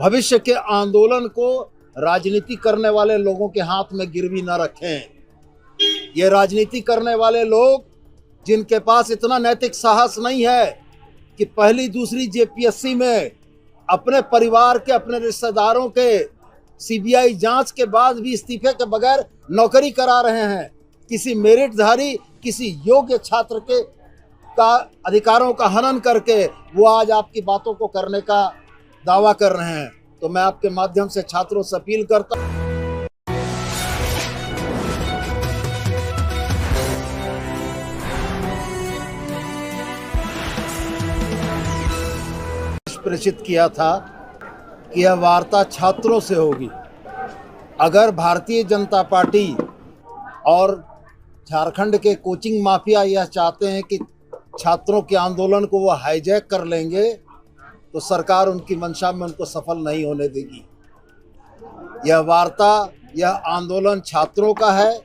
भविष्य के आंदोलन को राजनीति करने वाले लोगों के हाथ में गिरवी न रखें। ये राजनीति करने वाले लोग जिनके पास इतना नैतिक साहस नहीं है कि पहली दूसरी जेपीएससी में अपने परिवार के, अपने रिश्तेदारों के सीबीआई जांच के बाद भी इस्तीफे के बगैर नौकरी करा रहे हैं, किसी मेरिटधारी, किसी योग्य छात्र के अधिकारों का हनन करके वो आज आपकी बातों को करने का दावा कर रहे हैं। तो मैं आपके माध्यम से छात्रों से अपील करता हूं, प्रेषित किया था कि यह वार्ता छात्रों से होगी। अगर भारतीय जनता पार्टी और झारखंड के कोचिंग माफिया यह चाहते हैं कि छात्रों के आंदोलन को वो हाईजैक कर लेंगे तो सरकार उनकी मंशा में उनको सफल नहीं होने देगी। यह वार्ता, यह आंदोलन छात्रों का है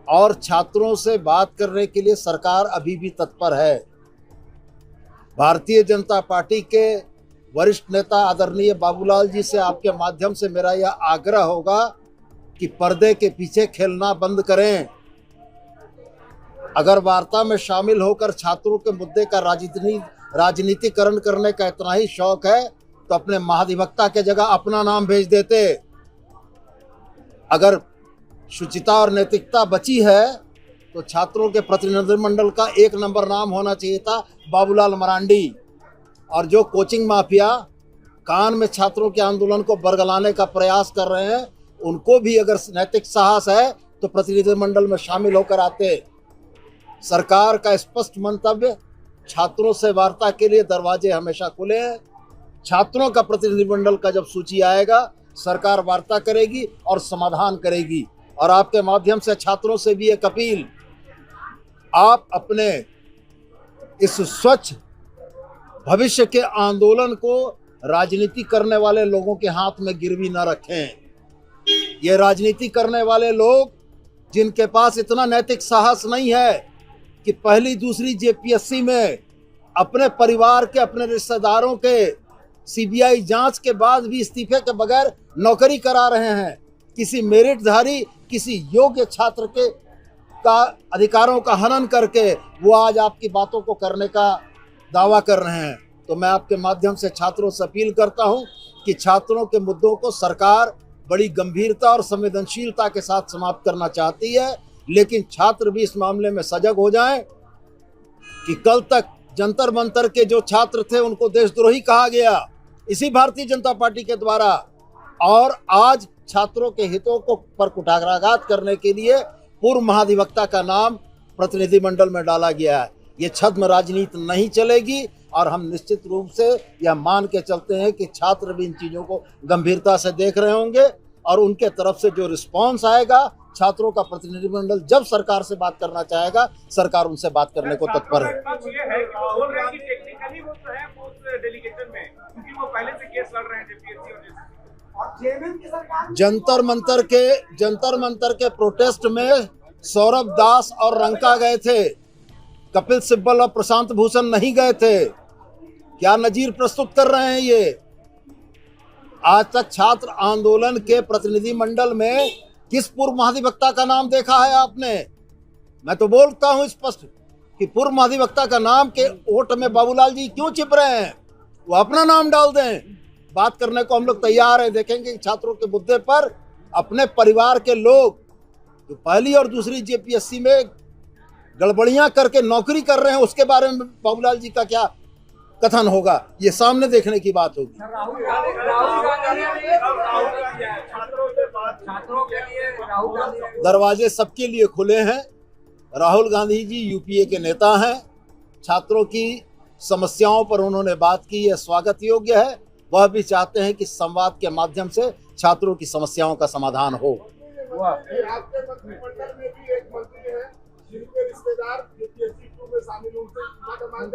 और छात्रों से बात करने के लिए सरकार अभी भी तत्पर है। भारतीय जनता पार्टी के वरिष्ठ नेता आदरणीय बाबूलाल जी से आपके माध्यम से मेरा यह आग्रह होगा कि पर्दे के पीछे खेलना बंद करें। अगर वार्ता में शामिल होकर छात्रों के मुद्दे का राजनीतिकरण करने का इतना ही शौक है तो अपने महाधिवक्ता के जगह अपना नाम भेज देते। अगर शुचिता और नैतिकता बची है तो छात्रों के प्रतिनिधिमंडल का 1 नंबर नाम होना चाहिए था बाबूलाल मरांडी। और जो कोचिंग माफिया कान में छात्रों के आंदोलन को बरगलाने का प्रयास कर रहे हैं, उनको भी अगर नैतिक साहस है तो प्रतिनिधिमंडल में शामिल होकर आते। सरकार का स्पष्ट मंतव्य, छात्रों से वार्ता के लिए दरवाजे हमेशा खुले हैं। छात्रों का प्रतिनिधिमंडल का जब सूची आएगा सरकार वार्ता करेगी और समाधान करेगी। और आपके माध्यम से छात्रों से भी एक अपील, आप अपने इस स्वच्छ भविष्य के आंदोलन को राजनीति करने वाले लोगों के हाथ में गिरवी न रखें। ये राजनीति करने वाले लोग जिनके पास इतना नैतिक साहस नहीं है कि पहली दूसरी जेपीएससी में अपने परिवार के, अपने रिश्तेदारों के सीबीआई जांच के बाद भी इस्तीफे के बगैर नौकरी करा रहे हैं, किसी मेरिटधारी, किसी योग्य छात्र के अधिकारों का हनन करके वो आज आपकी बातों को करने का दावा कर रहे हैं। तो मैं आपके माध्यम से छात्रों से अपील करता हूं कि छात्रों के मुद्दों को सरकार बड़ी गंभीरता और संवेदनशीलता के साथ समाप्त करना चाहती है, लेकिन छात्र भी इस मामले में सजग हो जाएं कि कल तक जंतर मंतर के जो छात्र थे उनको देशद्रोही कहा गया इसी भारतीय जनता पार्टी के द्वारा, और आज छात्रों के हितों को पर कुठाराघात करने के लिए पूर्व महाधिवक्ता का नाम प्रतिनिधिमंडल में डाला गया है। ये छद्म राजनीति नहीं चलेगी और हम निश्चित रूप से यह मान के चलते हैं कि छात्र भी इन चीज़ों को गंभीरता से देख रहे होंगे और उनके तरफ से जो रिस्पांस आएगा, छात्रों का प्रतिनिधिमंडल जब सरकार से बात करना चाहेगा, सरकार उनसे बात करने को तत्पर है। जंतर मंतर के प्रोटेस्ट में सौरभ दास और रंका गए थे, कपिल सिब्बल और प्रशांत भूषण नहीं गए थे। क्या नजीर प्रस्तुत कर रहे हैं ये? आज तक छात्र आंदोलन के प्रतिनिधिमंडल में किस पूर्व महाधिवक्ता का नाम देखा है आपने? मैं तो बोलता हूं स्पष्ट कि पूर्व महाधिवक्ता का नाम के ओट में बाबूलाल जी क्यों छिप रहे हैं? वो अपना नाम डाल दें। बात करने को हम लोग तैयार हैं। देखेंगे कि छात्रों के मुद्दे पर अपने परिवार के लोग जो पहली और दूसरी जेपीएससी में गड़बड़ियां करके नौकरी कर रहे हैं, उसके बारे में बाबूलाल जी का क्या कथन होगा, ये सामने देखने की बात होगी। दरवाजे सबके लिए खुले हैं। राहुल गांधी जी यूपीए के नेता हैं। छात्रों की समस्याओं पर उन्होंने बात की, यह स्वागत योग्य है। वह भी चाहते हैं कि संवाद के माध्यम से छात्रों की समस्याओं का समाधान हो। आपके मंत्रिमंडल में भी एक मंत्री है जिनके रिश्तेदार जेपीएससी 2 में शामिल होते हैं।